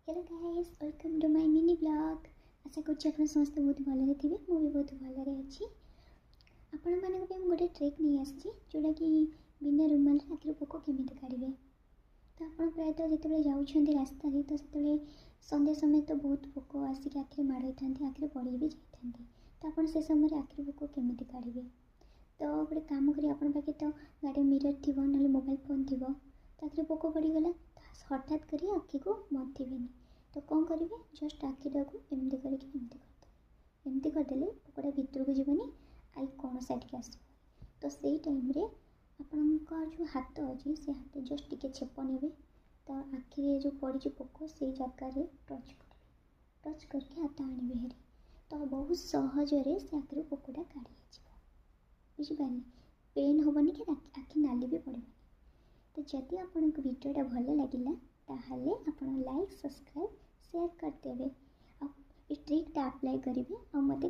Hello guys, welcome to my mini blog. आशा करछि आपण समस्त बहुत भलरे थिबे। मु भी बहुत भलरे अछि। आपण मानक पे गोटे ट्रिक नहीं आछि जोटा कि बिना रुमाल आखिर पोको केमिति काढिबे। तो आपण प्रायतः जेतेबेले जाउछन्ती रास्ता रे तो सेतेबेले संध्या समय तो बहुत पोको आसिक आखिर माड़ होइथांती, आखिर पड़ी भी जाइथांती। तो आपण से समय रे आखिर पोको केमिति काढिबे। तो गोटे काम करी आपण पाखे तो गाड़ी मिरर थिबो नले मोबाइल फोन थिबो, तो आखिर पोको पड़ी गला हठात करी आखि को मथिबेनी। तो कौन करेंगे, जस्ट आखिटा को एमती करके एमती करदेले पोकोटा भितर को जीवनी आई कौन साइड के आस। तो से टाइम रे आपनका जो हाथ अच्छी से हाथ जस्ट टिके छेप नेबे। तो आखिरे जो पड़ी पोको से जगह टच करेंगे, टच करके हाथ आने हेरी। तो बहुत सहजरे से आखिर पोकोटा काढ़ी बुझिपारे। पेन हेनी कि आखि नाली भी पड़े। तो जदि आपन वीडियोटा भल लगिला ताहले आपन लाइक सब्सक्राइब शेयर करदेवे। आ ट्रिकटा अप्लाई करेंगे और मत